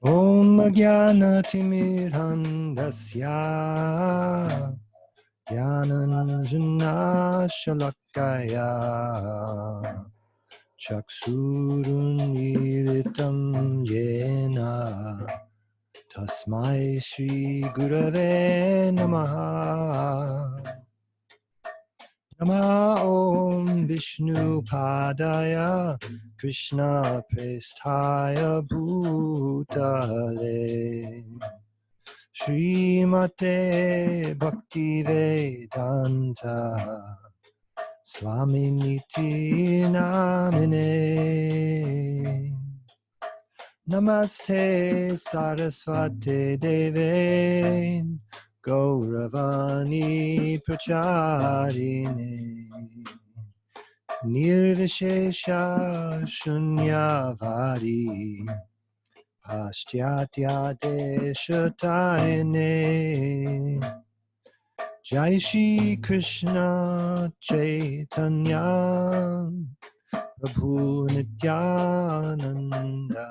Om Jnanatimirandasya Jnananjana Shalakaya Chaksurunmilitam Yena Tasmai Shri Gurave Namaha Nama Om Vishnu Padaya Krishna Prestaya Bhutale Srimate Bhakti Vedanta Swami Niti Namine Namaste Saraswate Deve Gauravani Pracharine Nirvishesha Shunyavadi Paschatya Deshatarine Jai Shri Krishna Chaitanya Prabhu Nityananda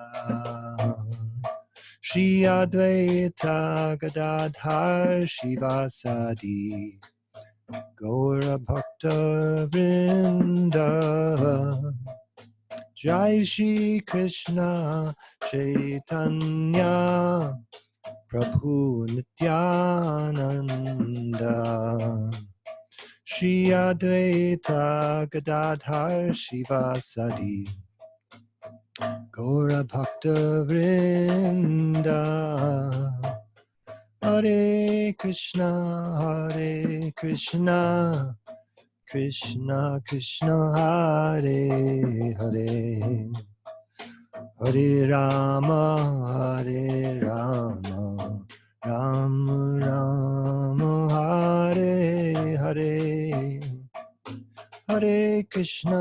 Shri Advaita Gadadhar Shivasadi Gaura Bhakta Vrinda Jai Shri Krishna Chaitanya Prabhu Nityananda Shri Advaita Gadadhar Shivasadi Gaura Bhakta Vrinda Hare Krishna Krishna Krishna Hare Hare Hare Rama Rama Rama Hare Hare Hare Krishna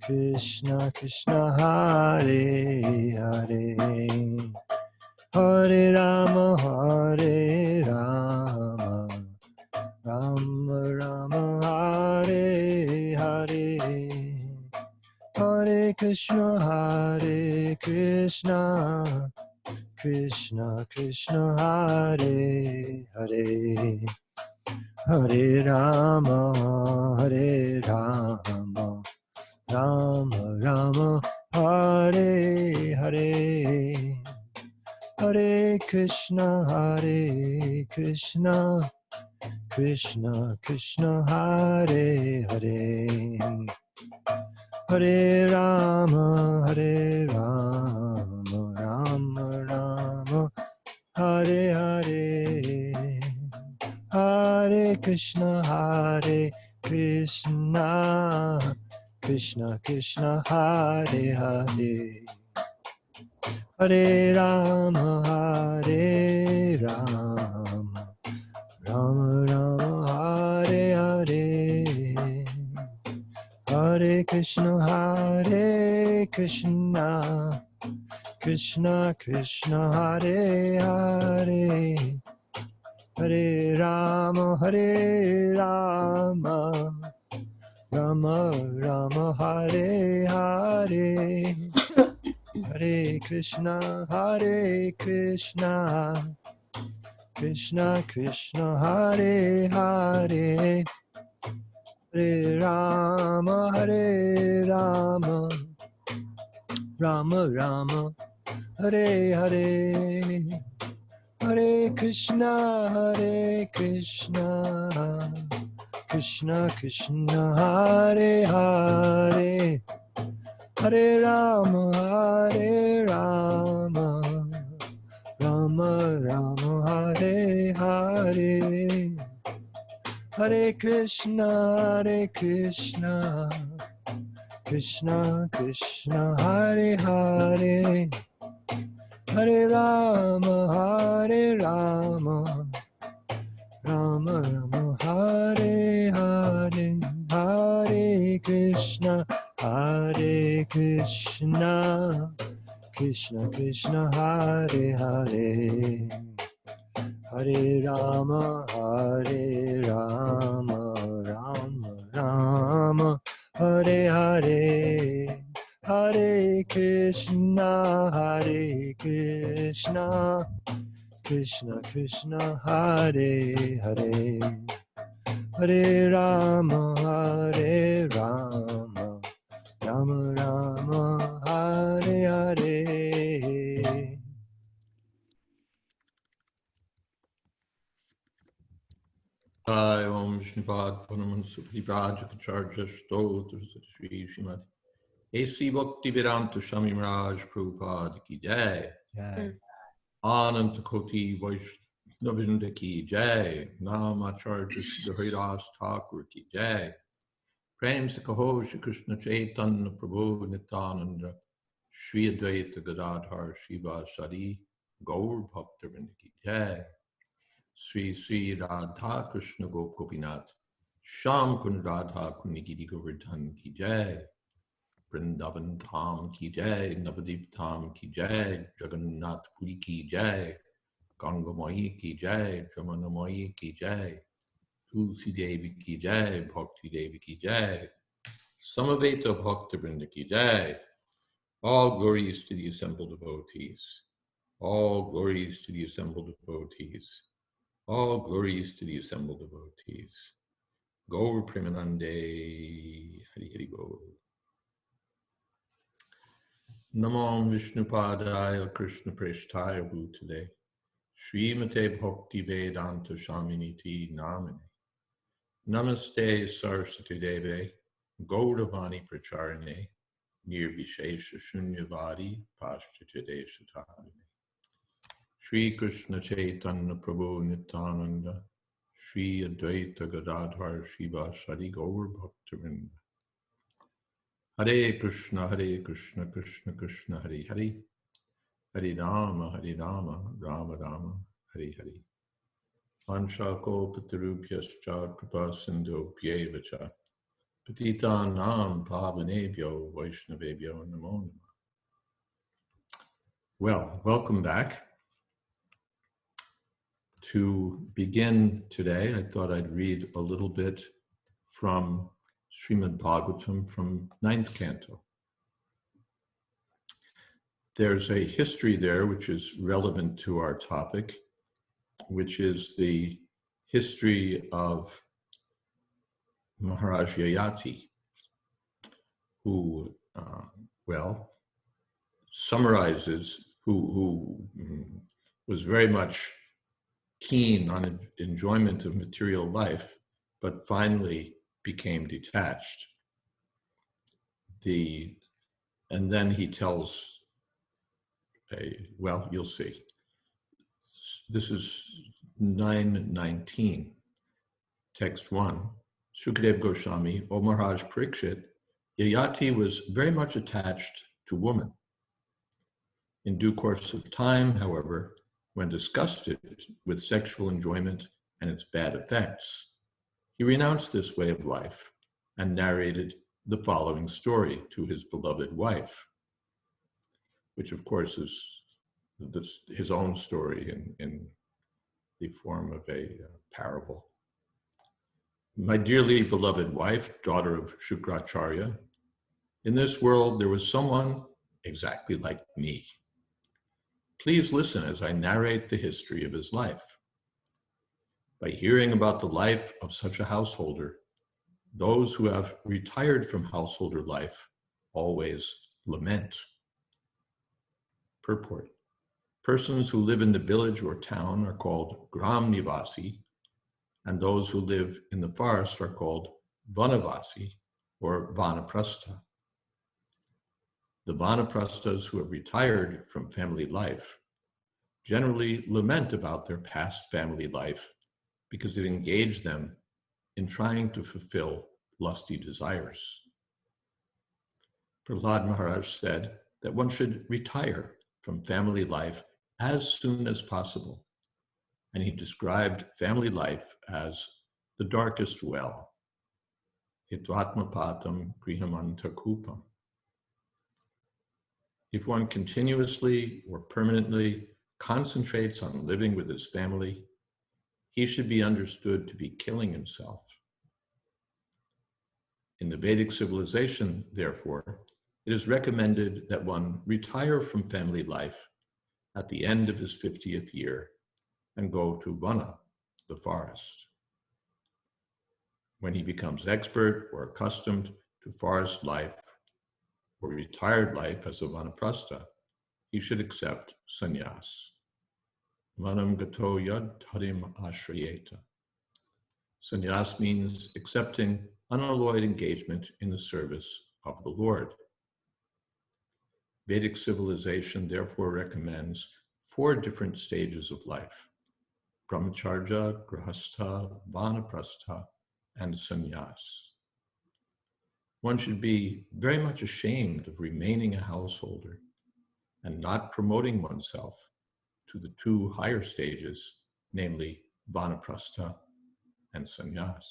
Krishna Krishna Hare Hare Hare Rama Rama Rama Hare Hare Hare Krishna Krishna Krishna Hare Hare Hare Rama Rama Rama Hare Hare Hare Krishna Krishna Krishna Hare Hare Hare Rama Rama Rama Hare Hare Hare Krishna Krishna Krishna Hare Hare Hare Rama Rama Rama Hare Hare Hare Krishna Krishna Krishna Hare Hare Hare Rama Rama Rama Hare Hare Hare Krishna Krishna Krishna Hare Hare Hare Rama Rama Rama Hare Hare Hare Krishna Krishna Krishna Hare Hare Hare Rama Rama Rama Hare Hare Hare Krishna Krishna Krishna Hare Hare Hare Rama Rama Rama Hare Hare Hare Krishna Krishna Krishna Hare Hare Hare Rama Rama Rama Hare Hare Hare Krishna, Hare Krishna, Krishna Krishna, Hare Hare, Hare Rama, Hare Rama, Rama Rama, Hare Hare. Jai Om Shnipad Panaman Supribrajacharya Stotra Sri Srimad A.C. Bhaktivedanta Swami Maharaj Prabhupada Ki Jai. Jai. Ananta Koti Vaishnavinda Ki Jai. Namacharya Siddha Haridas Thakur Ki Jai. Prem Sakaho Shri Krishna Chaitanya Prabhu Nityananda Shri Advaita Gadadhar Shiva Sadi Gaur Bhaktivinoda Ki Jai. Sri Sri Radha Krishna Gop Gopinath Sham Kun Radha Kunigiri Govardhan Ki Jai. Vrindavan Dham Ki Jai, Navadip Dham Ki Jai, Jagannath Puri Ki Jai, Ganga Mai Ki Jai, Jamana Mai Ki Jai, Tulsi Devi Ki Jai, Bhakti Devi Ki Jai, Samaveta Bhaktivinoda Ki Jai. All glories to the assembled devotees. All glories to the assembled devotees. All glories to the assembled devotees. Gaur Premanande Hari Hari Bol. Namo Vishnupadaya Krishna Preshtaya Bhutale Srimate Bhakti Vedanta Shaminiti Namane Namaste Saraswati Deve Gauravani Pracharane Nirvishesha Shunyavadi Pashchadeshatane Sri Krishna Chaitanya Prabhu Nityananda Sri Advaita Gadadhar Shiva Sadi Gaur Bhaktivinoda Hare Krishna, Krishna Krishna, Hare Hare, Hare Rama, Rama Rama, Hare Hare. Vanshako Patarubhyascha Kripa Sindhu Pyevacha Patitanam Pavanebhyo Vaishnavebhyo Namo Namah. Well, welcome back. To begin today, I thought I'd read a little bit from Srimad Bhagavatam from 9th canto. There's a history there which is relevant to our topic, which is the history of Maharaja Jayadvaita, who, summarizes, who was very much keen on enjoyment of material life, but finally became detached. And then he tells you'll see. This is 9:19, text 1. Shukadev Goswami, O Maharaj Parikshit, Jayadvaita was very much attached to woman. In due course of time, however, when disgusted with sexual enjoyment and its bad effects, he renounced this way of life and narrated the following story to his beloved wife, which of course is his own story in the form of a parable. My dearly beloved wife, daughter of Shukracharya, in this world there was someone exactly like me. Please listen as I narrate the history of his life. By hearing about the life of such a householder, those who have retired from householder life always lament. Purport. Persons who live in the village or town are called Gram Nivasi, and those who live in the forest are called Vanavasi or Vanaprastha. The Vanaprasthas who have retired from family life generally lament about their past family life because it engaged them in trying to fulfill lusty desires. Prahlad Maharaj said that one should retire from family life as soon as possible, and he described family life as the darkest well, hitvatmapatam grihamantakupam. If one continuously or permanently concentrates on living with his family, he should be understood to be killing himself. In the Vedic civilization, therefore, it is recommended that one retire from family life at the end of his 50th year and go to Vana, the forest. When he becomes expert or accustomed to forest life or retired life as a Vanaprastha, he should accept sannyas. Vanam gato yad harim ashrayeta. Sannyas means accepting unalloyed engagement in the service of the Lord. Vedic civilization therefore recommends 4 different stages of life: brahmacharya, grihastha, vanaprastha, and sannyas. One should be very much ashamed of remaining a householder and not promoting oneself to the 2 higher stages, namely Vanaprastha and sannyas.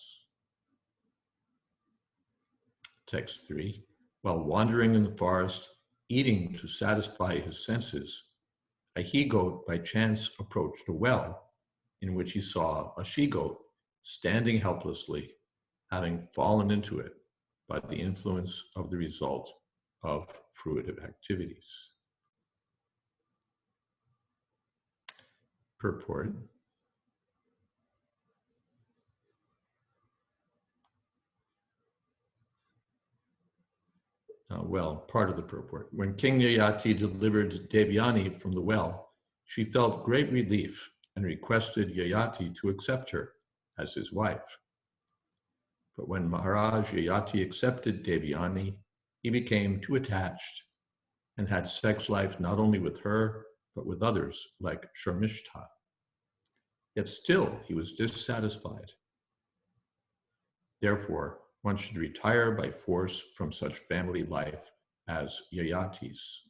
Text 3. While wandering in the forest, eating to satisfy his senses, a he-goat by chance approached a well in which he saw a she-goat standing helplessly, having fallen into it by the influence of the result of fruitive activities. Purport. Part of the purport. When King Yayati delivered Devyani from the well, she felt great relief and requested Yayati to accept her as his wife. But when Maharaja Yayati accepted Devyani, he became too attached and had sex life not only with her, but with others like Sharmishtha. Yet still he was dissatisfied. Therefore, one should retire by force from such family life as Yayati's.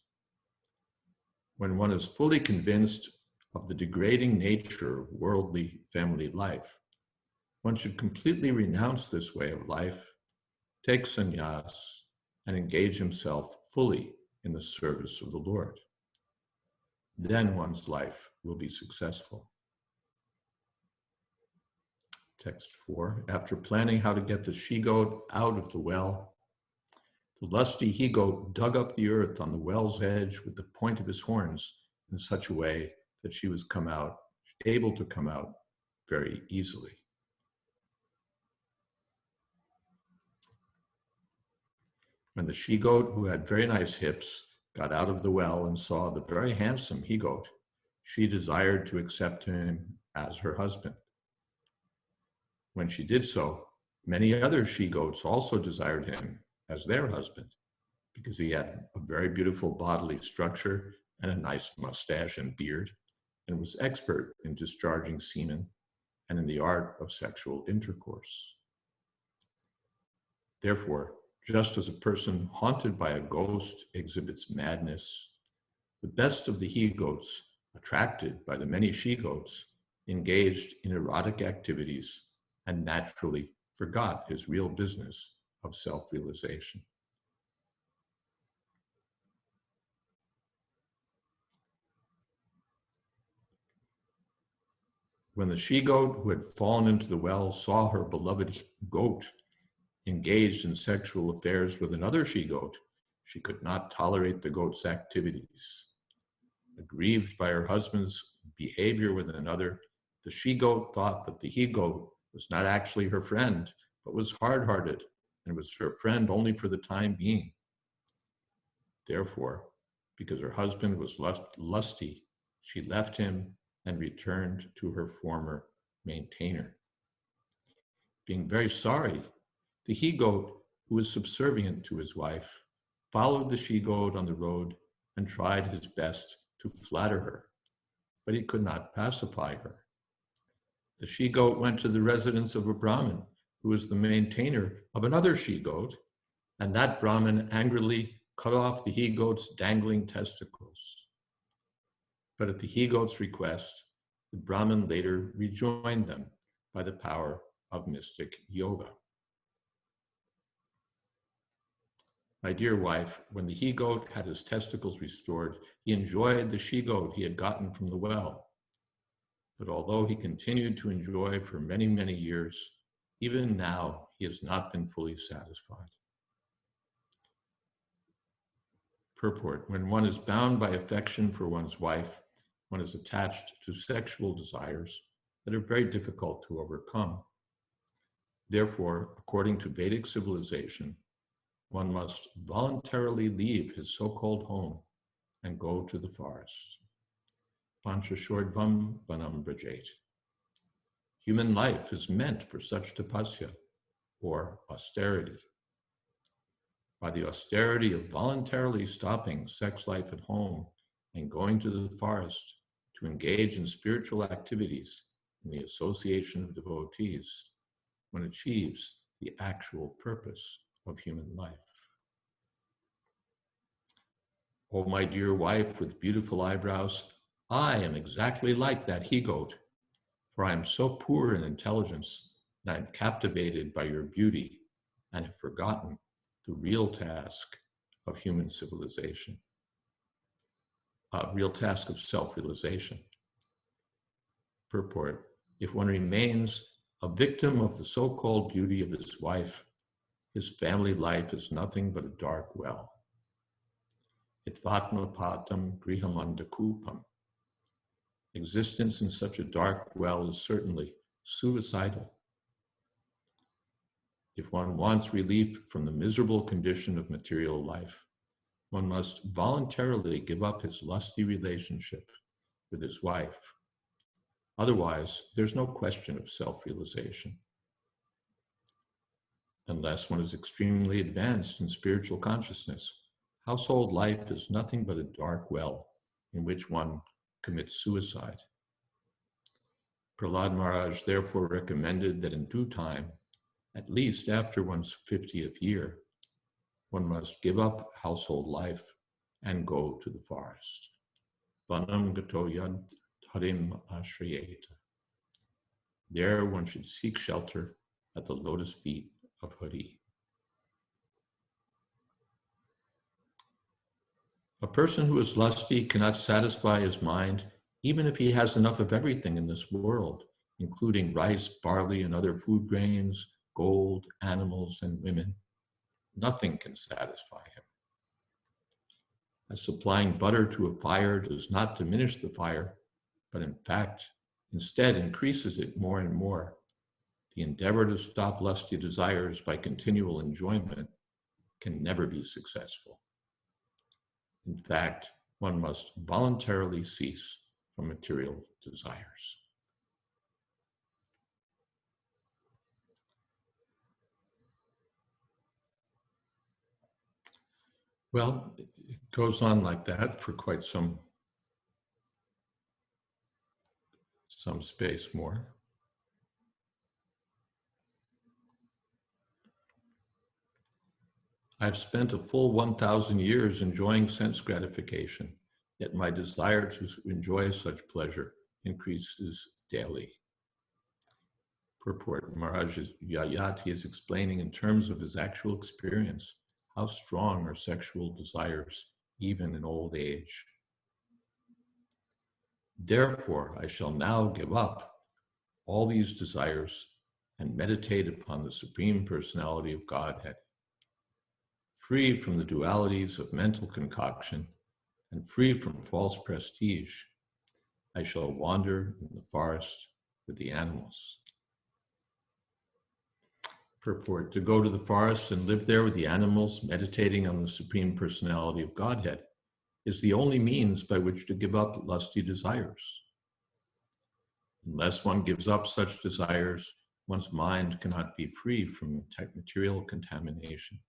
When one is fully convinced of the degrading nature of worldly family life, one should completely renounce this way of life, take sannyas, and engage himself fully in the service of the Lord. Then one's life will be successful. Text 4. After planning how to get the she-goat out of the well, the lusty he-goat dug up the earth on the well's edge with the point of his horns in such a way that she was able to come out very easily. When the she-goat, who had very nice hips, got out of the well and saw the very handsome he-goat, she desired to accept him as her husband. When she did so, many other she-goats also desired him as their husband because he had a very beautiful bodily structure and a nice mustache and beard, and was expert in discharging semen and in the art of sexual intercourse. Therefore, just as a person haunted by a ghost exhibits madness, the best of the he-goats, attracted by the many she-goats, engaged in erotic activities and naturally forgot his real business of self-realization. When the she-goat who had fallen into the well saw her beloved goat engaged in sexual affairs with another she-goat, she could not tolerate the goat's activities. Aggrieved by her husband's behavior with another, the she-goat thought that the he-goat was not actually her friend, but was hard-hearted and was her friend only for the time being. Therefore, because her husband was lusty, she left him and returned to her former maintainer. Being very sorry, the he-goat, who was subservient to his wife, followed the she-goat on the road and tried his best to flatter her, but he could not pacify her. The she-goat went to the residence of a Brahmin, who was the maintainer of another she-goat, and that Brahmin angrily cut off the he-goat's dangling testicles. But at the he-goat's request, the Brahmin later rejoined them by the power of mystic yoga. My dear wife, when the he-goat had his testicles restored, he enjoyed the she-goat he had gotten from the well. But although he continued to enjoy for many, many years, even now he has not been fully satisfied. Purport: when one is bound by affection for one's wife, one is attached to sexual desires that are very difficult to overcome. Therefore, according to Vedic civilization, one must voluntarily leave his so-called home and go to the forest. Panchashordvam vanam brajet. Human life is meant for such tapasya, or austerity. By the austerity of voluntarily stopping sex life at home and going to the forest to engage in spiritual activities in the association of devotees, one achieves the actual purpose of human life. Oh, my dear wife with beautiful eyebrows, I am exactly like that he-goat, for I am so poor in intelligence that I am captivated by your beauty and have forgotten the real task of human civilization, real task of self-realization. Purport: if one remains a victim of the so-called beauty of his wife, his family life is nothing but a dark well. Itvatma patam grihamandakupam. Existence in such a dark well is certainly suicidal. If one wants relief from the miserable condition of material life, one must voluntarily give up his lusty relationship with his wife. Otherwise, there's no question of self-realization. Unless one is extremely advanced in spiritual consciousness, household life is nothing but a dark well in which one commits suicide. Prahlad Maharaj therefore recommended that in due time, at least after one's 50th year, one must give up household life and go to the forest. Vanam gato yad harim ashrayeta. There one should seek shelter at the lotus feet of Hari. A person who is lusty cannot satisfy his mind even if he has enough of everything in this world, including rice, barley, and other food grains, gold, animals, and women. Nothing can satisfy him. As supplying butter to a fire does not diminish the fire, but in fact, instead increases it more and more, the endeavor to stop lusty desires by continual enjoyment can never be successful. In fact, one must voluntarily cease from material desires. Well, it goes on like that for quite some space more. I've spent a full 1,000 years enjoying sense gratification, yet my desire to enjoy such pleasure increases daily. Purport: Maharaja Jayadvaita is explaining in terms of his actual experience how strong are sexual desires even in old age. Therefore, I shall now give up all these desires and meditate upon the Supreme Personality of Godhead. Free from the dualities of mental concoction and free from false prestige, I shall wander in the forest with the animals. Purport: to go to the forest and live there with the animals, meditating on the Supreme Personality of Godhead, is the only means by which to give up lusty desires. Unless one gives up such desires, one's mind cannot be free from material contamination.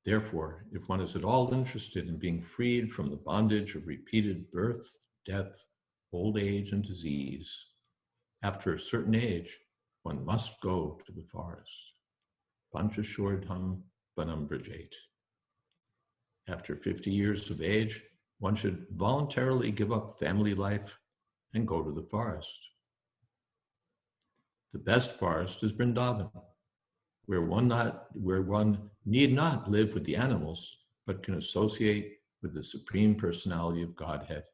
Therefore, if one is at all interested in being freed from the bondage of repeated birth, death, old age, and disease, after a certain age, one must go to the forest. Panchashordham vanam brajet. After 50 years of age, one should voluntarily give up family life and go to the forest. The best forest is Vrindavan, where one need not live with the animals, but can associate with the Supreme Personality of Godhead,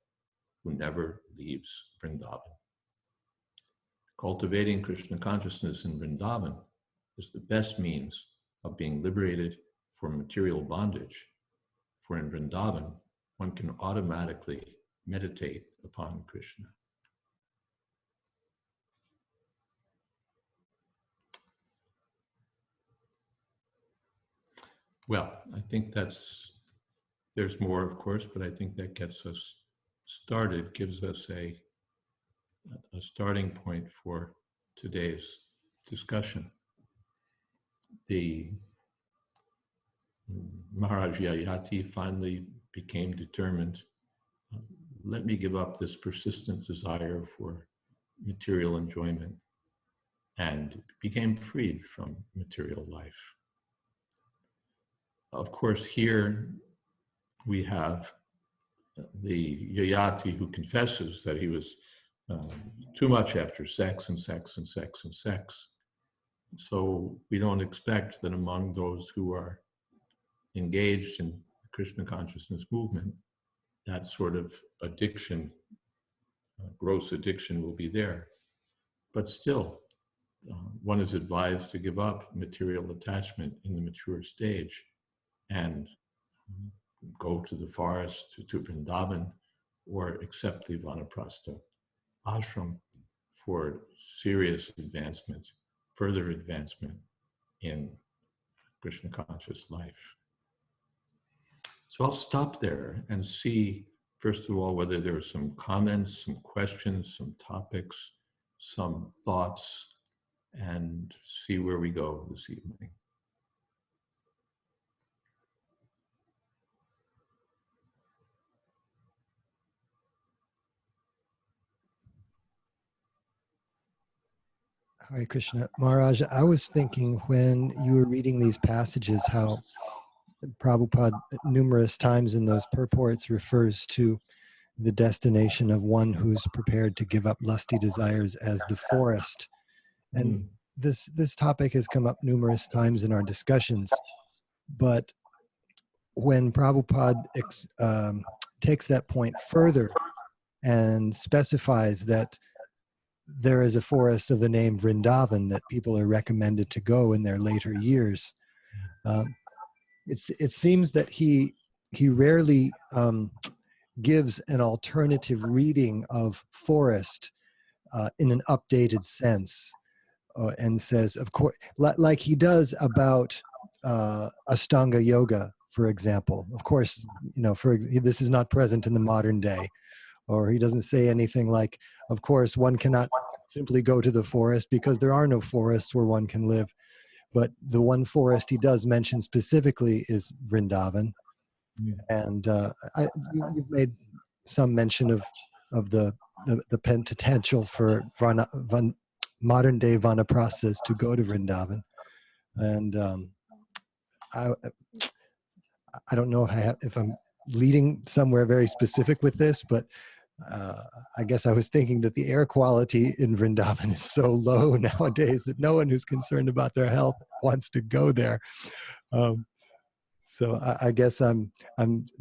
who never leaves Vrindavan. Cultivating Krishna consciousness in Vrindavan is the best means of being liberated from material bondage, for in Vrindavan, one can automatically meditate upon Krishna. Well, I think there's more, of course, but I think that gets us started, gives us a starting point for today's discussion. The Maharaja Jayadvaita finally became determined, let me give up this persistent desire for material enjoyment, and became freed from material life. Of course, here we have the Yayati who confesses that he was too much after sex and sex and sex and sex. So we don't expect that among those who are engaged in the Krishna consciousness movement, that sort of addiction, gross addiction will be there. But still, one is advised to give up material attachment in the mature stage and go to the forest, to Vrindavan, or accept the Vanaprastha ashram for serious advancement, further advancement in Krishna conscious life. So I'll stop there and see, first of all, whether there are some comments, some questions, some topics, some thoughts, and see where we go this evening. Hare Krishna. Maharaj, I was thinking when you were reading these passages how Prabhupada numerous times in those purports refers to the destination of one who's prepared to give up lusty desires as the forest. And this topic has come up numerous times in our discussions. But when Prabhupada takes that point further and specifies that there is a forest of the name Vrindavan that people are recommended to go in their later years, it seems that he rarely gives an alternative reading of forest in an updated sense, and says, of course, like he does about Ashtanga yoga, for example. Of course, this is not present in the modern day. Or he doesn't say anything like, of course, one cannot simply go to the forest because there are no forests where one can live. But the one forest he does mention specifically is Vrindavan. Yeah. And you've made some mention of the potential for modern day Vanaprasthas to go to Vrindavan. And I don't know if I'm leading somewhere very specific with this, but I guess I was thinking that the air quality in Vrindavan is so low nowadays that no one who's concerned about their health wants to go there. So I guess I'm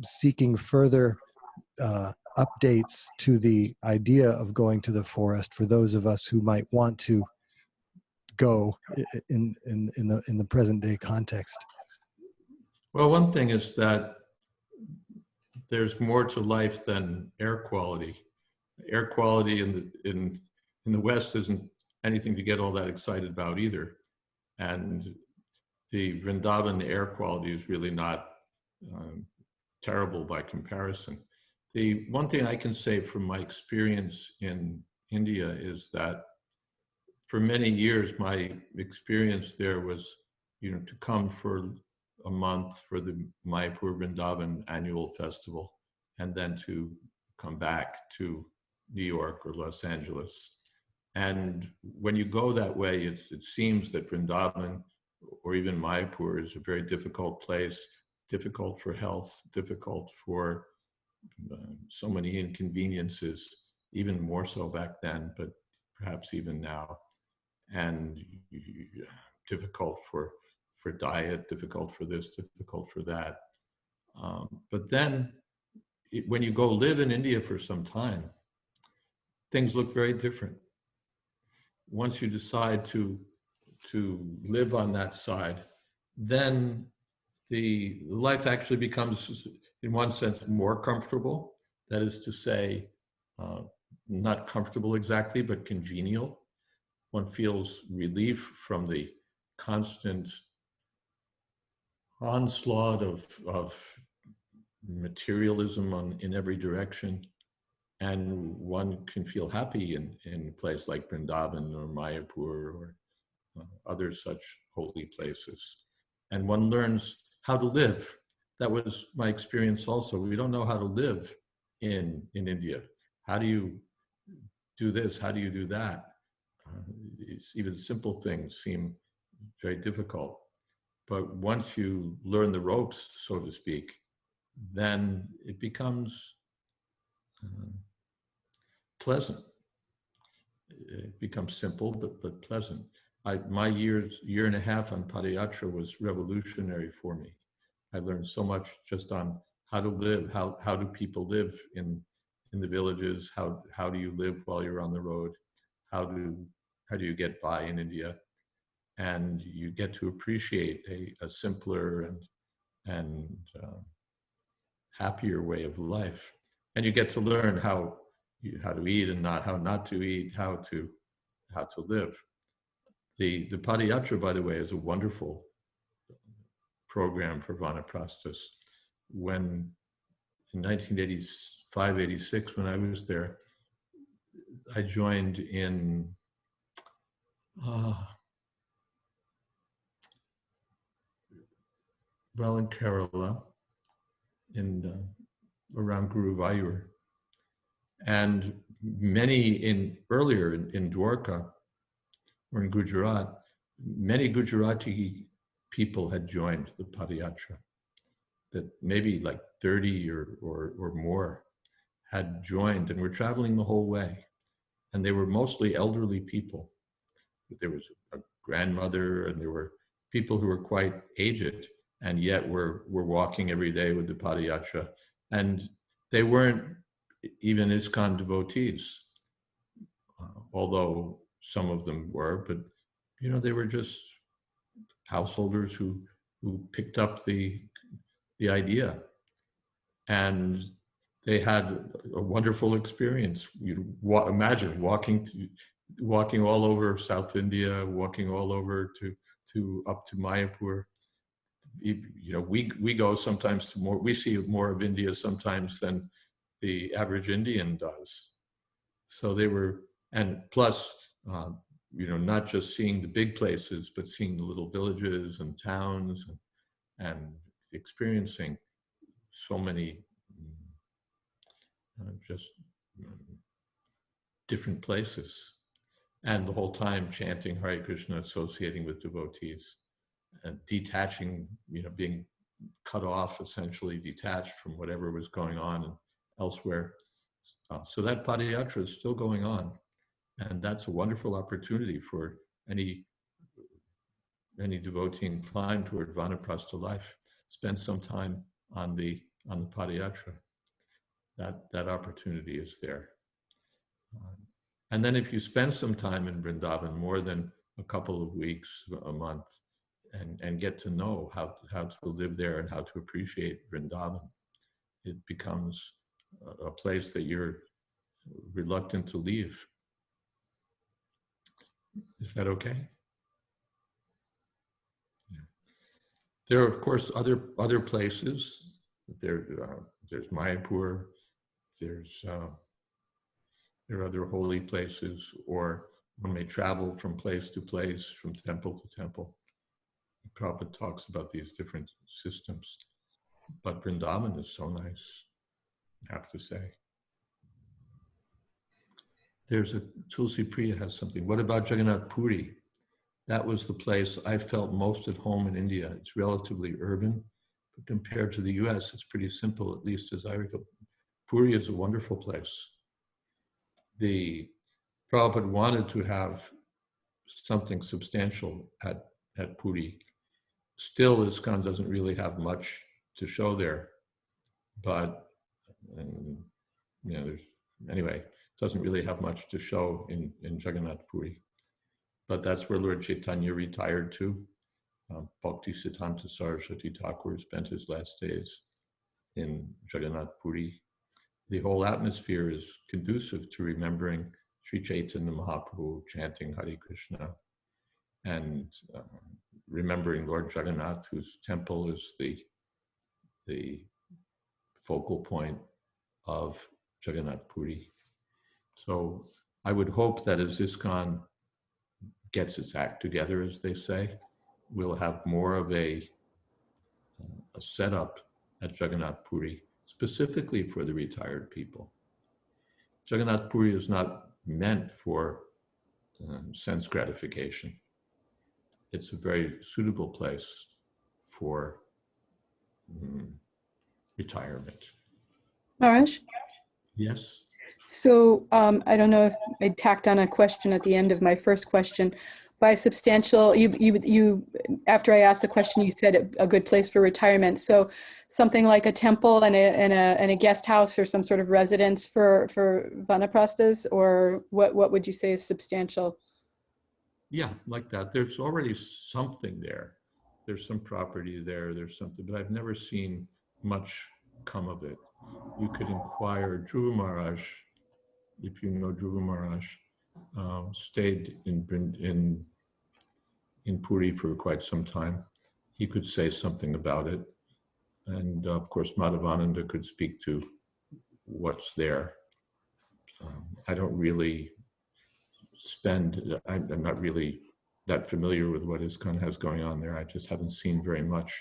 seeking further updates to the idea of going to the forest for those of us who might want to go in the present day context. Well, one thing is that there's more to life than air quality. Air quality in the West isn't anything to get all that excited about either. And the Vrindavan air quality is really not terrible by comparison. The one thing I can say from my experience in India is that for many years, my experience there was, to come for a month for the Mayapur Vrindavan annual festival, and then to come back to New York or Los Angeles. And when you go that way, it seems that Vrindavan or even Mayapur is a very difficult place, difficult for health, difficult for so many inconveniences, even more so back then, but perhaps even now. And difficult for diet, difficult for this, difficult for that. But then when you go live in India for some time, things look very different. Once you decide to live on that side, then the life actually becomes, in one sense, more comfortable. That is to say, not comfortable exactly, but congenial. One feels relief from the constant onslaught of materialism in every direction. And one can feel happy in a place like Vrindavan or Mayapur or other such holy places. And one learns how to live. That was my experience also. We don't know how to live in India. How do you do this? How do you do that? Even simple things seem very difficult. But once you learn the ropes, so to speak, then it becomes pleasant. It becomes simple, but pleasant. My year and a half on Padayatra was revolutionary for me. I learned so much just on how to live, how do people live in the villages, how do you live while you're on the road, how do you get by in India, and you get to appreciate a simpler and happier way of life, and you get to learn how to eat and how not to eat, how to live. The Padayatra, by the way, is a wonderful program for Vanaprasthas. When in 1985-86, when I was there, I joined in in Kerala, around Guruvayur, and many earlier in Dwarka or in Gujarat, many Gujarati people had joined the Padayatra. That maybe like 30 or more had joined and were traveling the whole way. And they were mostly elderly people. There was a grandmother and there were people who were quite aged and yet were walking every day with the Padayatra. And they weren't even ISKCON devotees, although some of them were, but they were just householders who picked up the idea, and they had a wonderful experience. You imagine walking all over South India, walking all over to up to Mayapur. We go sometimes to more. We see more of India sometimes than the average Indian does. So they were, and plus, not just seeing the big places, but seeing the little villages and towns and experiencing so many just different places, and the whole time chanting Hare Krishna, associating with devotees, and detaching, being cut off, essentially detached from whatever was going on elsewhere. So that Padayatra is still going on, and that's a wonderful opportunity for any devotee inclined toward Vanaprastha life. Spend some time on the Padayatra. That opportunity is there. And then if you spend some time in Vrindavan, more than a couple of weeks, a month, and get to know how to live there and how to appreciate Vrindavan, it becomes a place that you're reluctant to leave. Is that okay? Yeah. There are, of course, other places. There's Mayapur. There are other holy places, or one may travel from place to place, from temple to temple. Prabhupada talks about these different systems. But Vrindavan is so nice, I have to say. There's Tulsi Priya has something. What about Jagannath Puri? That was the place I felt most at home in India. It's relatively urban, but compared to the US, it's pretty simple, at least as I recall. Puri is a wonderful place. The Prabhupada wanted to have something substantial at Puri. Still, ISKCON doesn't really have much to show there, but anyway, it doesn't really have much to show in Jagannath Puri. But that's where Lord Chaitanya retired to. Bhakti Siddhanta Saraswati Thakur spent his last days. in Jagannath Puri. The whole atmosphere is conducive to remembering Sri Chaitanya Mahaprabhu chanting Hare Krishna and remembering Lord Jagannath, whose temple is the focal point of Jagannath Puri. So I would hope that as ISKCON gets its act together, as they say, we'll have more of a setup at Jagannath Puri, specifically for the retired people. Jagannath Puri is not meant for sense gratification. It's a very suitable place for retirement. Maharaj? Yes? So I don't know if I tacked on a question at the end of my first question. By substantial, you after I asked the question, you said a good place for retirement. So something like a temple and a guest house or some sort of residence for Vanaprasthas, or what would you say is substantial? Yeah, like that. There's already something there. There's some property there. There's something, but I've never seen much come of it. You could inquire. Dhruva Maharaj, if you know Dhruva Maharaj, stayed in Puri for quite some time. He could say something about it. And of course, Madhavananda could speak to what's there. I don't really I'm not really that familiar with what ISKCON has going on there. I just haven't seen very much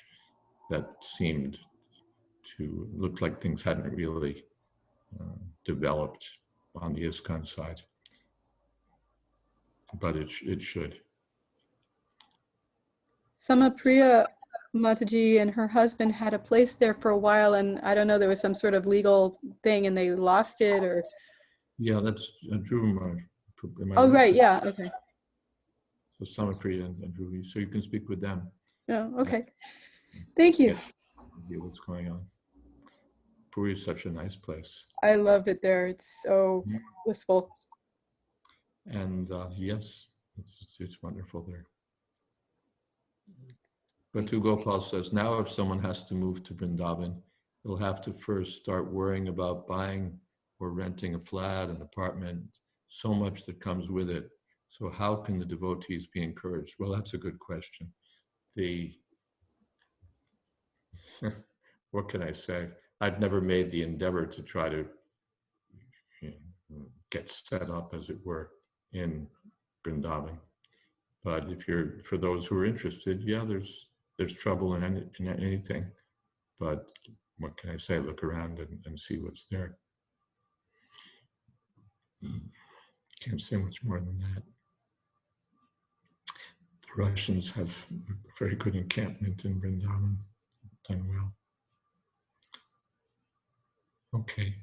that seemed to look like things hadn't really developed on the ISKCON side. But it should. Samapriya Mataji and her husband had a place there for a while, and I don't know, there was some sort of legal thing and they lost it, or? Yeah, that's Dhruva Maharaj. Oh, right, yeah, okay. So Samapriya and Dhruva, so you can speak with them. Oh, okay. Thank you. Yeah, what's going on. Puri is such a nice place. I love it there. It's so blissful. And yes, it's wonderful there. But Gopal says, now if someone has to move to Vrindavan, they'll have to first start worrying about buying or renting a flat, an apartment, so much that comes with it. So how can the devotees be encouraged? Well, that's a good question. What can I say? I've never made the endeavor to try to get set up, as it were, in Vrindavan. But for those who are interested, yeah, there's trouble in anything. But what can I say? Look around and see what's there. Can't say much more than that. The Russians have a very good encampment in Vrindavan, done well. Okay.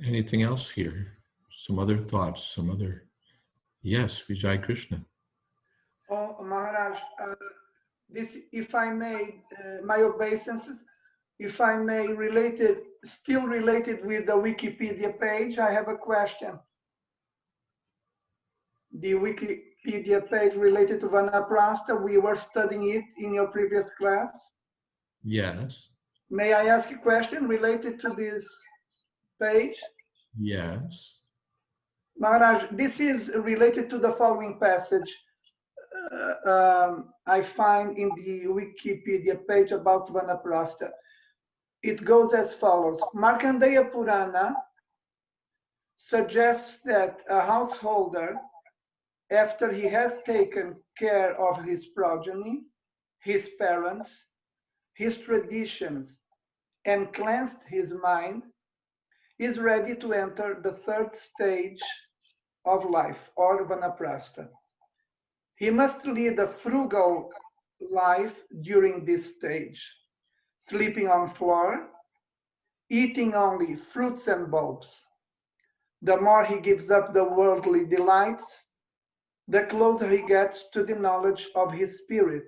Anything else here? Some other thoughts, yes, Vijay Krishna. Oh, Maharaj, this, if I may, my obeisances, if I may, still related with the Wikipedia page, I have a question. The Wikipedia page related to Vanaprastha, we were studying it in your previous class. Yes. May I ask a question related to this page? Yes. Maharaj, this is related to the following passage. I find in the Wikipedia page about Vanaprastha. It goes as follows. Markandeya Purana suggests that a householder, after he has taken care of his progeny, his parents, his traditions, and cleansed his mind, is ready to enter the third stage of life, or Vanaprastha. He must lead a frugal life during this stage, sleeping on floor, eating only fruits and bulbs. The more he gives up the worldly delights, the closer he gets to the knowledge of his spirit,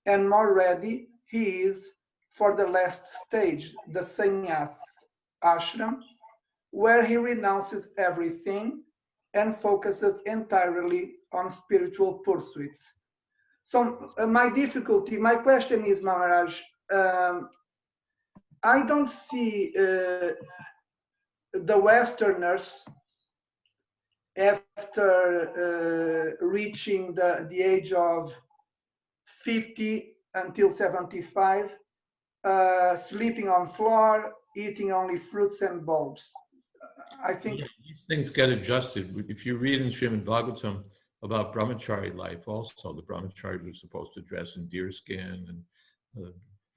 and more ready he is for the last stage, the sannyas ashram, where he renounces everything and focuses entirely on spiritual pursuits. So my question is, Maharaj, I don't see the Westerners after reaching the age of 50 until 75, sleeping on floor, eating only fruits and bulbs. I think these things get adjusted. If you read in Srimad Bhagavatam about brahmachari life, also the brahmacharis are supposed to dress in deer skin and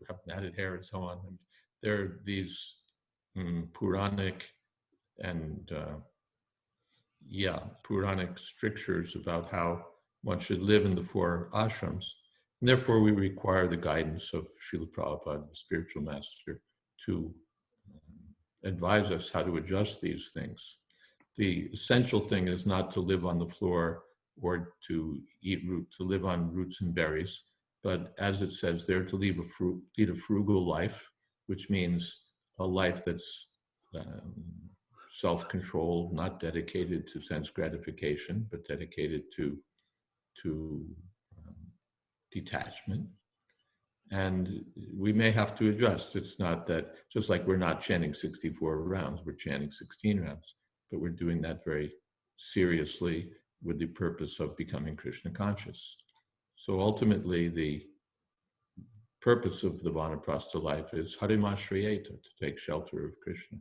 have matted hair and so on. And there are these Puranic and Puranic strictures about how one should live in the 4 ashrams. And therefore, we require the guidance of Srila Prabhupada, the spiritual master, to advise us how to adjust these things. The essential thing is not to live on the floor or to live on roots and berries, but as it says there, to lead a frugal life, which means a life that's self-controlled, not dedicated to sense gratification, but dedicated to detachment. And we may have to adjust. It's not that, just like we're not chanting 64 rounds, we're chanting 16 rounds, but we're doing that very seriously with the purpose of becoming Krishna conscious. So ultimately, the purpose of the Vanaprastha life is Harimashriyeta, to take shelter of Krishna,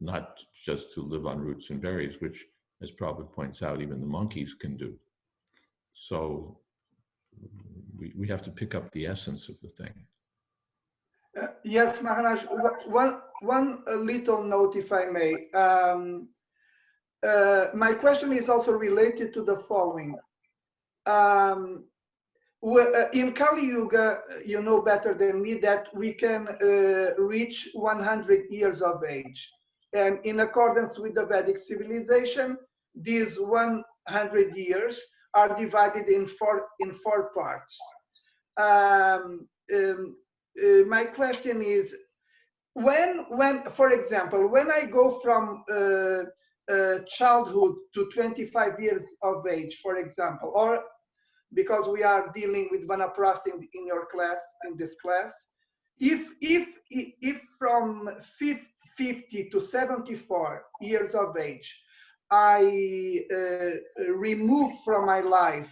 not just to live on roots and berries, which, as Prabhupada points out, even the monkeys can do. So we have to pick up the essence of the thing. Yes, Maharaj. One little note, if I may. My question is also related to the following. In Kali Yuga, you know better than me that we can reach 100 years of age. And in accordance with the Vedic civilization, these 100 years are divided in four parts. My question is, when, for example, when I go from childhood to 25 years of age, for example, or because we are dealing with Vanaprastha in your class, in this class, if from 50 to 74 years of age, I remove from my life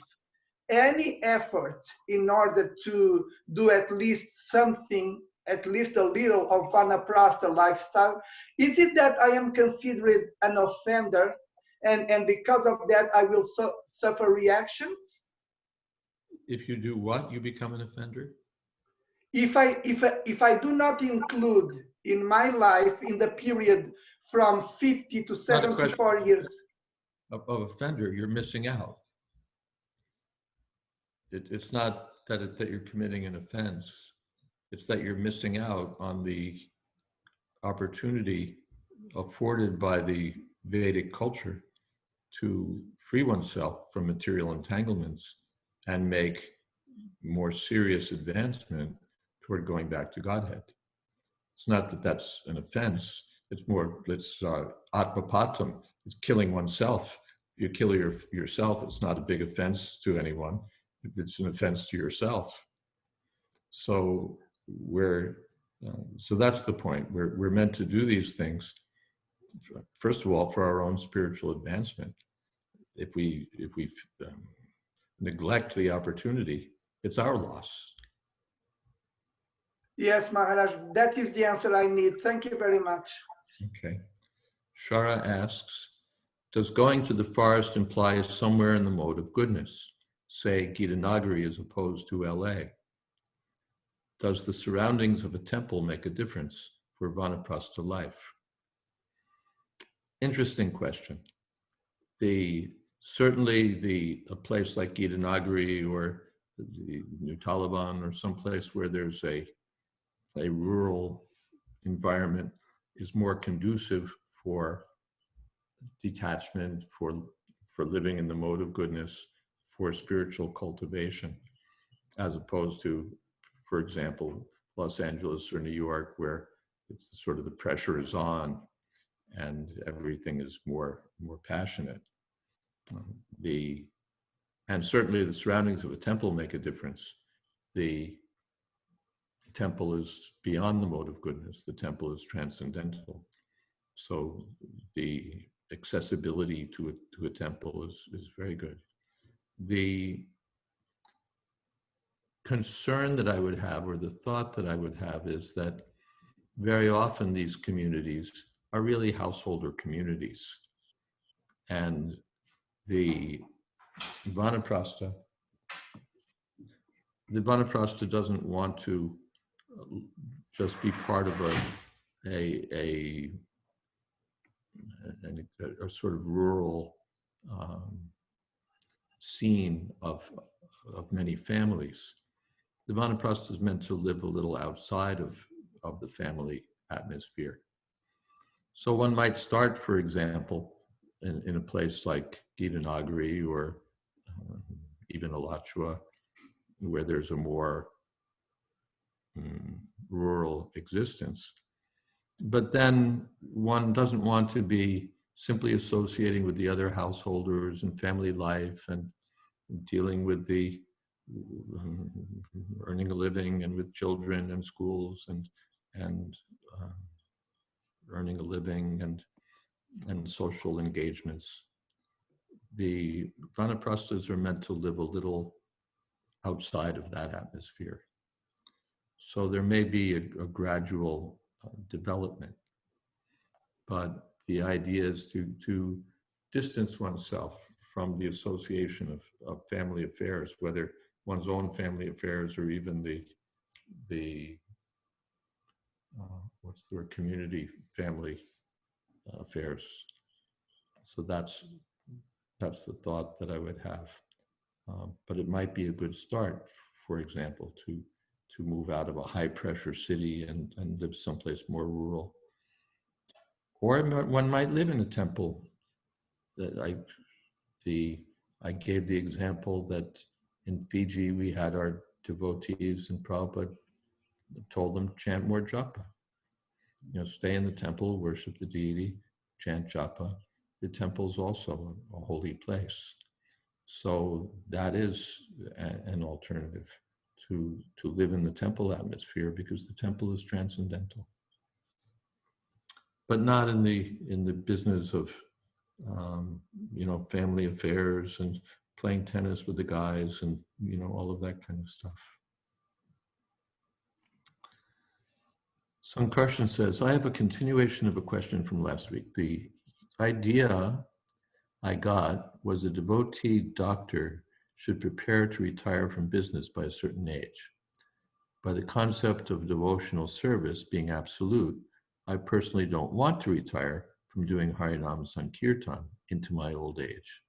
any effort in order to do at least something, at least a little of Vanaprastha lifestyle, is it that I am considered an offender, and because of that I will suffer reactions? If you do what? You become an offender? If I do not include in my life, in the period from 50 to 74 years of offender, you're missing out. It's not that you're committing an offense. It's that you're missing out on the opportunity afforded by the Vedic culture to free oneself from material entanglements and make more serious advancement toward going back to Godhead. It's not that that's an offense. It's more, it's atmapatam. It's killing oneself. You kill yourself. It's not a big offense to anyone. It's an offense to yourself. So so that's the point. We're meant to do these things, first of all, for our own spiritual advancement. If we neglect the opportunity, it's our loss. Yes, Maharaj, that is the answer I need. Thank you very much. Okay. Shara asks, does going to the forest imply somewhere in the mode of goodness, say Gitanagari as opposed to LA? Does the surroundings of a temple make a difference for Vanaprastha life? Interesting question. Certainly a place like Gitanagari or the New Taliban or someplace where there's a rural environment is more conducive for detachment, for living in the mode of goodness, for spiritual cultivation, as opposed to, for example, Los Angeles or New York, where it's sort of the pressure is on and everything is more passionate. And certainly the surroundings of a temple make a difference. temple is beyond the mode of goodness. The temple is transcendental. So the accessibility to a temple is very good. The concern that I would have, or the thought that I would have, is that very often these communities are really householder communities. And the Vanaprastha doesn't want to just be part of a sort of rural scene of many families. The Vanaprastha is meant to live a little outside of the family atmosphere. So one might start, for example, in a place like Gitanagari or even Alachua, where there's a more rural existence. But then one doesn't want to be simply associating with the other householders and family life and dealing with the earning a living and with children and schools and earning a living and social engagements. The Vanaprasthas are meant to live a little outside of that atmosphere. So there may be a gradual development, but the idea is to distance oneself from the association of family affairs, whether one's own family affairs or even the what's the word, community family affairs. So that's the thought that I would have. But it might be a good start, for example, to move out of a high pressure city and live someplace more rural. Or one might live in a temple. I gave the example that in Fiji we had our devotees, and Prabhupada told them, chant more japa. Stay in the temple, worship the deity, chant japa. The temple is also a holy place. So that is an alternative to live in the temple atmosphere, because the temple is transcendental. But not in the business of family affairs and playing tennis with the guys and all of that kind of stuff. Sankarshan says, I have a continuation of a question from last week. The idea I got was a devotee doctor should prepare to retire from business by a certain age. By the concept of devotional service being absolute, I personally don't want to retire from doing Harinam Sankirtan into my old age.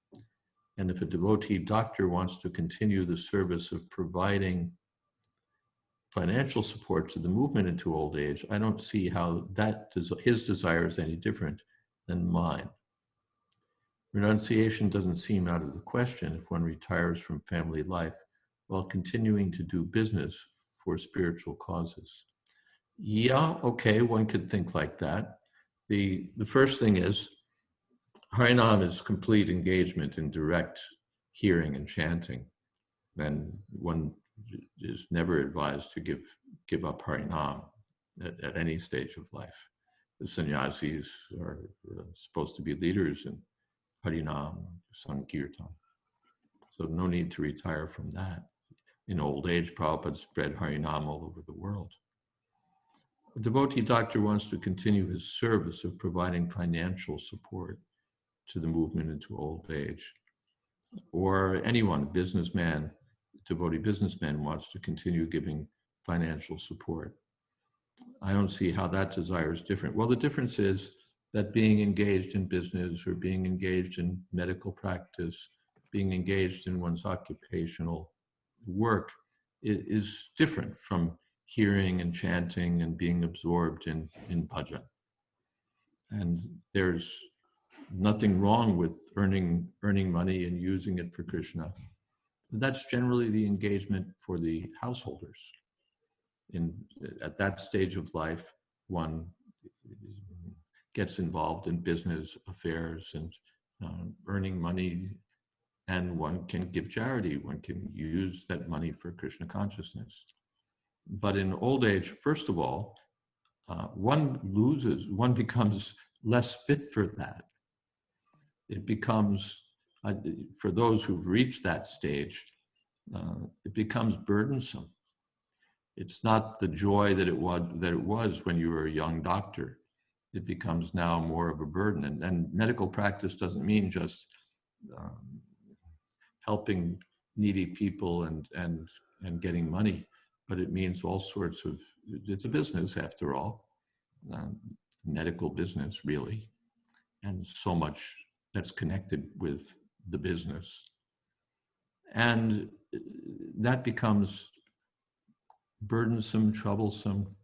And if a devotee doctor wants to continue the service of providing financial support to the movement into old age, I don't see how his desire is any different than mine. Renunciation doesn't seem out of the question if one retires from family life while continuing to do business for spiritual causes. Yeah, okay, one could think like that. The first thing is, Harinam is complete engagement in direct hearing and chanting. And one is never advised to give up Harinam at any stage of life. The sannyasis are supposed to be leaders in Harinam, Sankirtan. So no need to retire from that. In old age, Prabhupada spread Harinam all over the world. A devotee doctor wants to continue his service of providing financial support to the movement into old age. Or anyone, businessman, devotee businessman, wants to continue giving financial support. I don't see how that desire is different. Well, the difference is that being engaged in business or being engaged in medical practice, being engaged in one's occupational work is different from hearing and chanting and being absorbed in bhajan. And there's nothing wrong with earning money and using it for Krishna. That's generally the engagement for the householders. At that stage of life, one gets involved in business affairs and earning money, and one can give charity. One can use that money for Krishna consciousness. But in old age, first of all, one becomes less fit for that. It becomes, for those who've reached that stage, it becomes burdensome. It's not the joy that it was when you were a young doctor. It becomes now more of a burden. And medical practice doesn't mean just helping needy people and getting money, but it means all sorts of, it's a business after all, medical business really, and so much that's connected with the business. And that becomes burdensome, troublesome.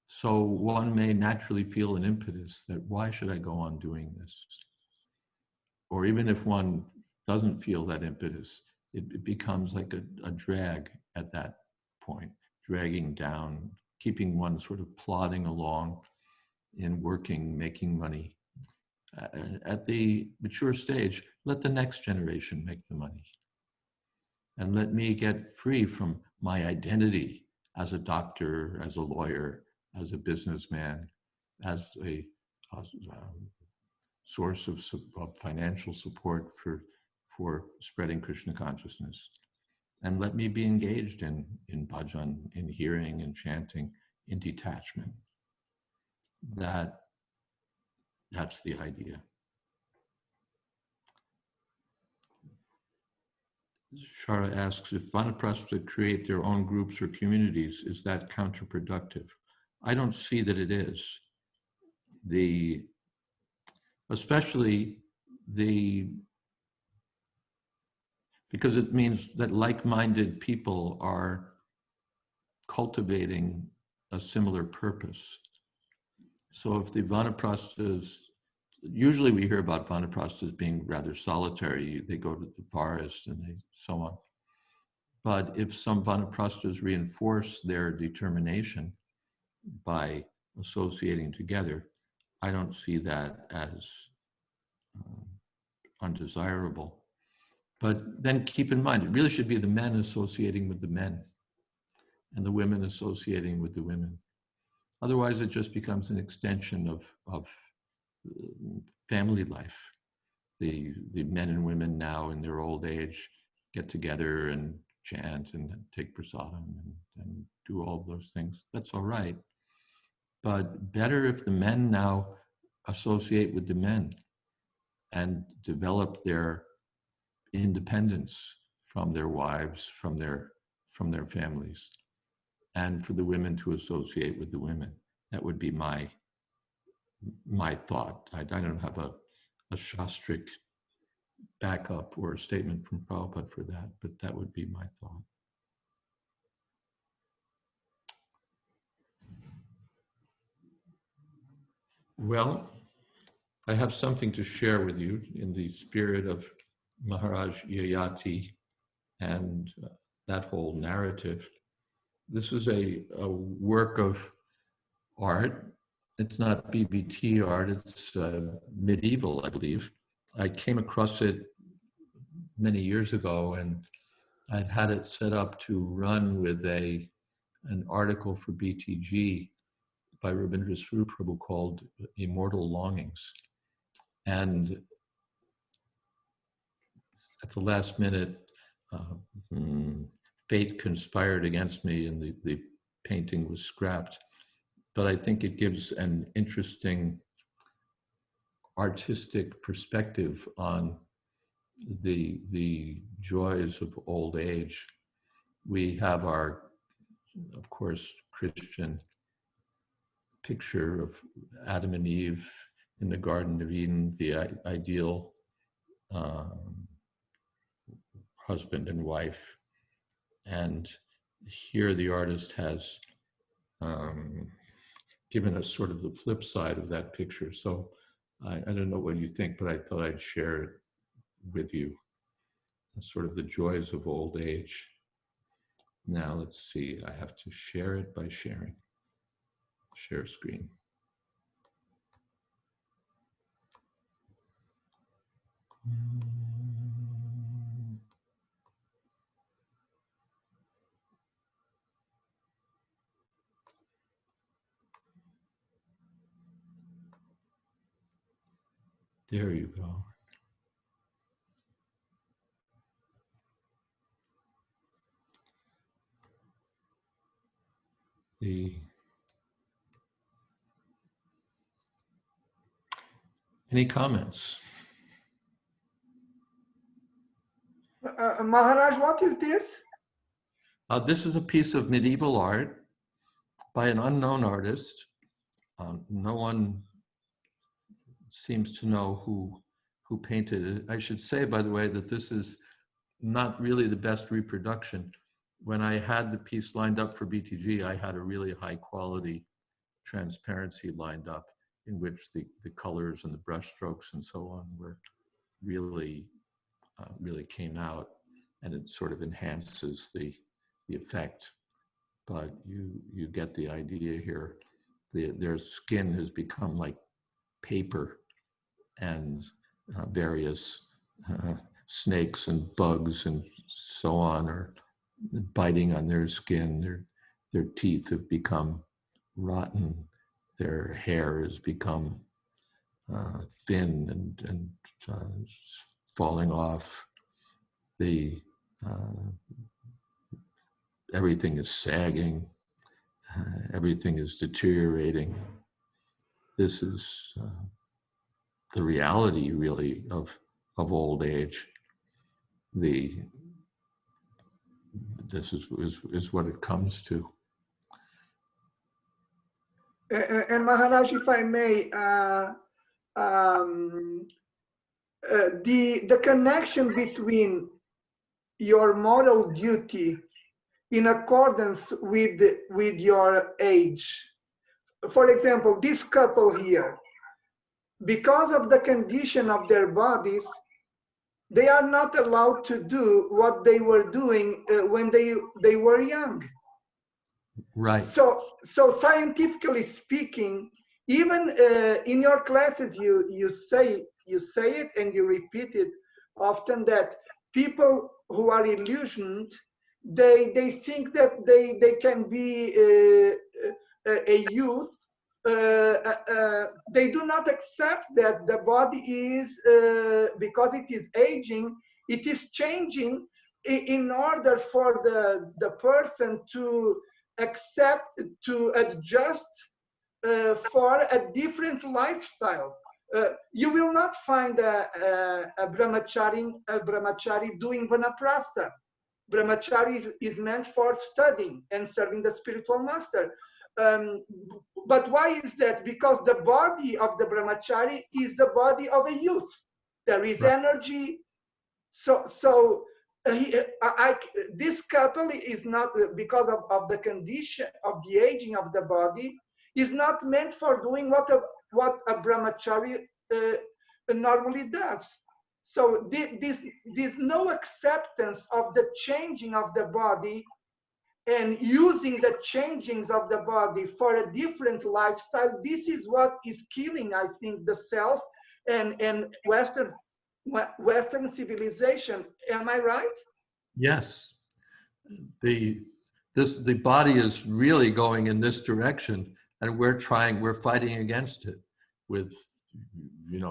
So one may naturally feel an impetus that why should I go on doing this? Or even if one doesn't feel that impetus, it becomes like a drag at that point, dragging down, keeping one sort of plodding along in working, making money. At the mature stage, let the next generation make the money. And let me get free from my identity as a doctor, as a lawyer, as a businessman, as a source of financial support for spreading Krishna consciousness. And let me be engaged in bhajan, in hearing and chanting, in detachment. That's the idea. Shara asks, if Vanaprastha create their own groups or communities, is that counterproductive? I don't see that it is. Because it means that like-minded people are cultivating a similar purpose. So if the Vanaprasthas, usually we hear about Vanaprasthas being rather solitary, they go to the forest and so on. But if some Vanaprasthas reinforce their determination by associating together, I don't see that as undesirable. But then keep in mind, it really should be the men associating with the men and the women associating with the women. Otherwise, it just becomes an extension of family life. The men and women now in their old age get together and chant and take prasadam and do all of those things. That's all right. But better if the men now associate with the men and develop their independence from their wives, from their families, and for the women to associate with the women. That would be my thought. I don't have a shastric backup or a statement from Prabhupada for that, but that would be my thought. Well, I have something to share with you in the spirit of Maharaj Yayati and that whole narrative. This is a work of art. It's not BBT art, it's medieval, I believe. I came across it many years ago and I'd had it set up to run with an article for BTG by Rabindra Swarup Prabhu called Immortal Longings. And at the last minute, fate conspired against me and the painting was scrapped. But I think it gives an interesting artistic perspective on the joys of old age. We have our, of course, Christian picture of Adam and Eve in the Garden of Eden, the ideal husband and wife. And here the artist has given us sort of the flip side of that picture. So I don't know what you think, but I thought I'd share it with you, sort of the joys of old age. Now let's see, I have to share it by sharing. Share screen. There you go. Any comments? Maharaj, what is this? This is a piece of medieval art by an unknown artist. No one seems to know who painted it. I should say, by the way, that this is not really the best reproduction. When I had the piece lined up for BTG, I had a really high quality transparency lined up in which the colors and the brush strokes and so on were really came out, and it sort of enhances the effect. But you get the idea here. Their skin has become like paper, and various snakes and bugs and so on are biting on their skin. Their teeth have become rotten. Their hair has become thin and falling off. Everything is sagging. Everything is deteriorating. This is the reality, really, of old age. This is what it comes to. And Maharaj, if I may, the connection between your moral duty in accordance with your age. For example, this couple here, because of the condition of their bodies, they are not allowed to do what they were doing when they were young. Right. So scientifically speaking, even in your classes, you say it and you repeat it often, that people who are illusioned, they think that they can be a youth. They do not accept that the body is, because it is aging, it is changing in order for the person to accept, to adjust for a different lifestyle. You will not find a brahmachari doing Vanaprastha. Brahmachari is meant for studying and serving the spiritual master. But why is that? Because the body of the brahmachari is the body of a youth. There is energy. This couple is not, because of the condition of the aging of the body, is not meant for doing what a brahmachari normally does. So there's no acceptance of the changing of the body and using the changings of the body for a different lifestyle. This is what is killing, I think, the self and Western civilization. Am I right? Yes. The body is really going in this direction, and we're fighting against it with,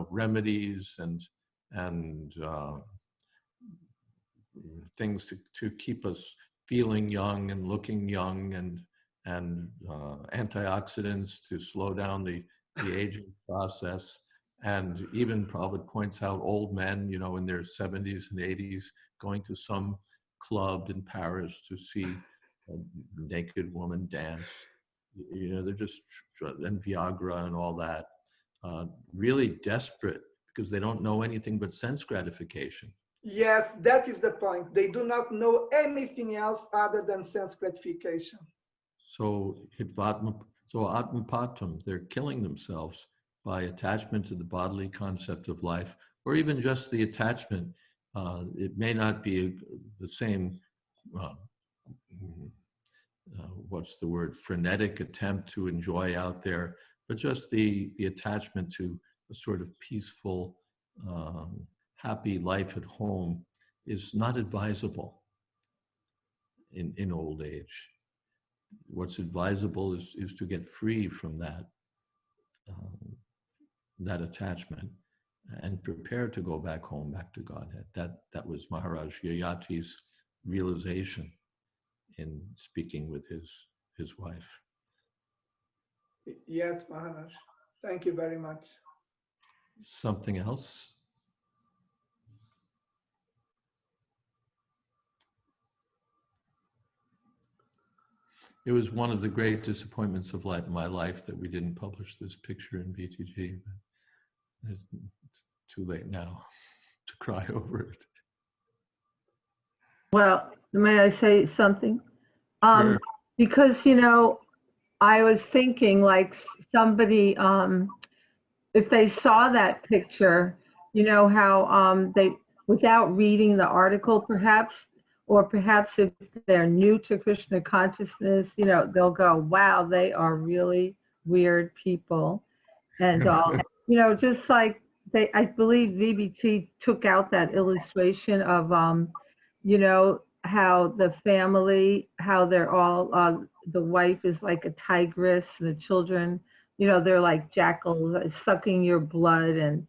remedies and things to keep us feeling young and looking young, and antioxidants to slow down the aging process. And even Prabhupada points out old men, in their 70s and 80s, going to some club in Paris to see a naked woman dance. They're just, and Viagra and all that, really desperate because they don't know anything but sense gratification. Yes, that is the point. They do not know anything else other than sense gratification. So atmapatam, they're killing themselves by attachment to the bodily concept of life, or even just the attachment. It may not be the same, frenetic attempt to enjoy out there, but just the attachment to a sort of peaceful, happy life at home is not advisable in old age. What's advisable is to get free from that attachment and prepare to go back home, back to Godhead. That was Maharaj Yayati's realization in speaking with his wife. Yes, Maharaj. Thank you very much. Something else? It was one of the great disappointments of my life that we didn't publish this picture in BTG. But it's too late now to cry over it. Well, may I say something? Sure. Because, I was thinking like somebody, if they saw that picture, how they, without reading the article perhaps, or perhaps if they're new to Krishna consciousness, they'll go, wow, they are really weird people. And, just like I believe VBT took out that illustration of, how the family, how they're all, the wife is like a tigress and the children, they're like jackals sucking your blood, and,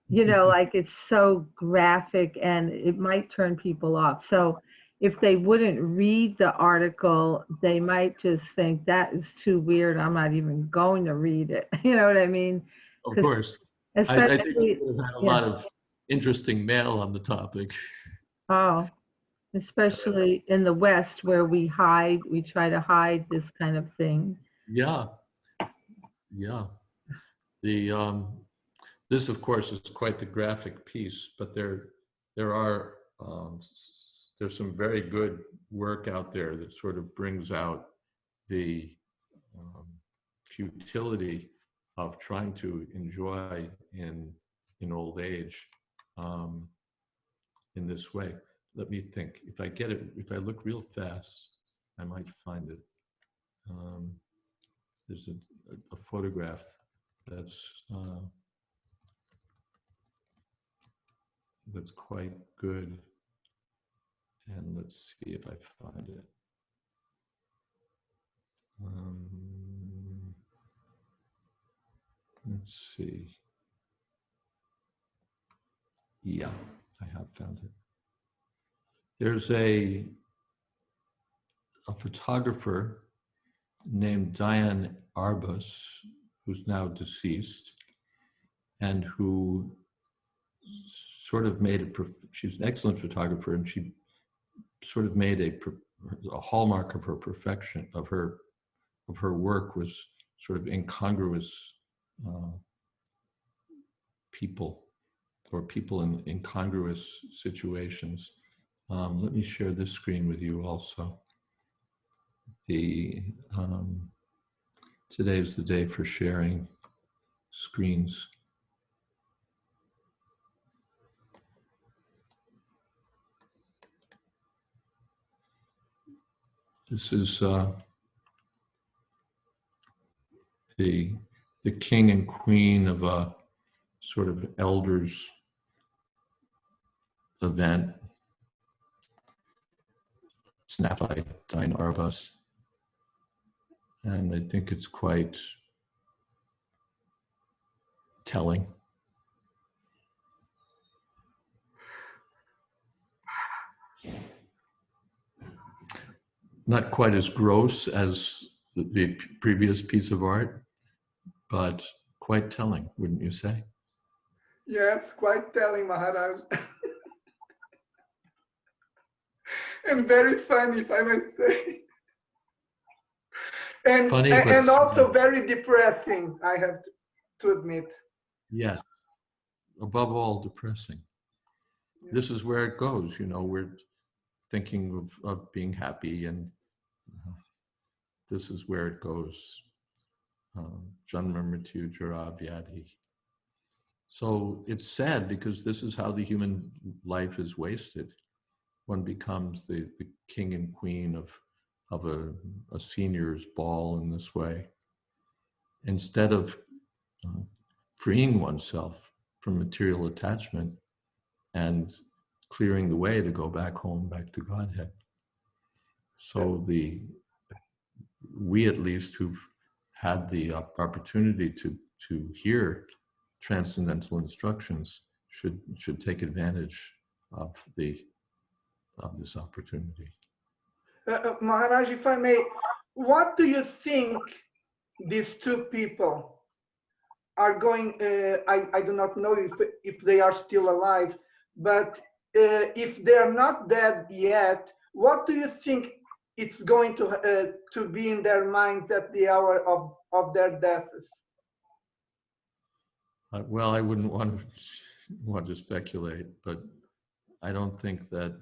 like it's so graphic and it might turn people off. So if they wouldn't read the article, they might just think that is too weird. I'm not even going to read it. You know what I mean? Of course. I think we would have had a lot of interesting mail on the topic. Oh, especially in the West where we try to hide this kind of thing. Yeah. Yeah. This, of course, is quite the graphic piece, but there's some very good work out there that sort of brings out the futility of trying to enjoy in old age in this way. Let me think. If I get it, if I look real fast, I might find it. There's a photograph that's quite good. And let's see if I find it. Let's see. Yeah, I have found it. There's a photographer named Diane Arbus, who's now deceased, and who sort of made she's an excellent photographer, and she sort of made a hallmark of her perfection, of her work, was sort of incongruous people, or people in incongruous situations. Let me share this screen with you also. Today is the day for sharing screens. This is the king and queen of a sort of elders event, snapped by Diane Arbus. And I think it's quite telling. Not quite as gross as the previous piece of art, but quite telling, wouldn't you say? Yes, quite telling, Maharaj. And very funny, if I must say. And, funny, and also very depressing, I have to admit. Yes, above all, depressing. Yeah. This is where it goes, we're thinking of being happy, and this is where it goes. Janma Mrityu Jara Vyadhi. So it's sad, because this is how the human life is wasted. One becomes the king and queen of a senior's ball in this way, instead of freeing oneself from material attachment and clearing the way to go back home, back to Godhead. So we at least who've had the opportunity to hear transcendental instructions should take advantage of this opportunity. Maharaj, if I may, what do you think these two people are going? I do not know if they are still alive, but if they are not dead yet, what do you think it's going to be in their minds at the hour of their deaths? Well, I wouldn't want to speculate, but I don't think that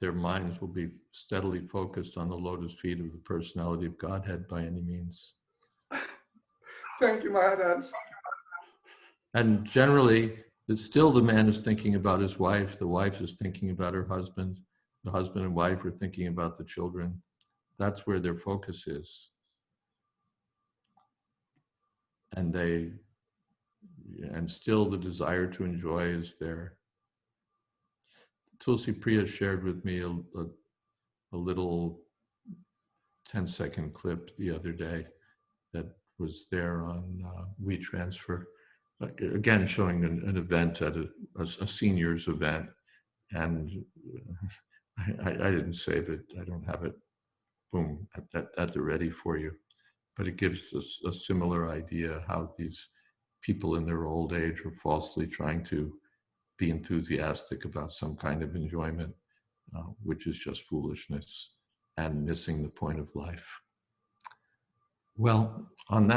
their minds will be steadily focused on the lotus feet of the personality of Godhead by any means. Thank you, Maharaj. And generally, still the man is thinking about his wife, the wife is thinking about her husband, the husband and wife are thinking about the children. That's where their focus is. And still the desire to enjoy is there. Tulsi Priya shared with me a little 10-second clip the other day that was there on WeTransfer, again showing an event at a seniors event, and I didn't save it. I don't have it, boom, at the ready for you, but it gives us a similar idea how these people in their old age are falsely trying to be enthusiastic about some kind of enjoyment, which is just foolishness and missing the point of life. Well, on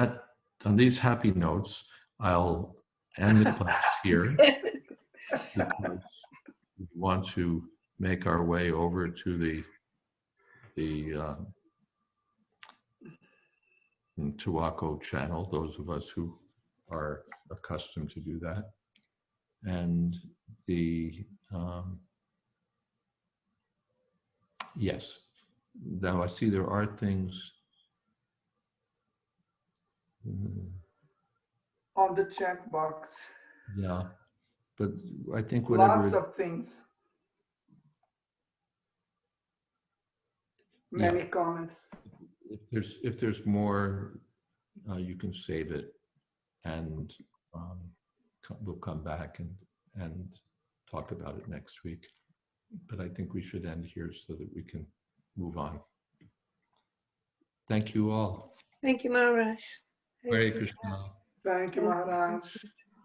these happy notes, I'll end the class here because we want to make our way over to the Tuaco channel, those of us who are accustomed to do that. And yes, now I see there are things On the chat box. yeah, but I think whatever Lots of things. Many comments. If there's more, you can save it, and we'll come back and talk about it next week. But I think we should end here so that we can move on. Thank you all. Thank you, Maharaj. Hare Krishna. Thank you, Maharaj.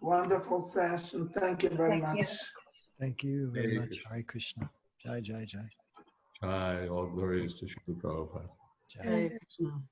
Wonderful session. Thank you very Thank you. much. Thank you very Hare much. Krishna. Hare Krishna. Jai, jai, jai. Jai, all glories to Srila Prabhupada. Jai. Hare Krishna.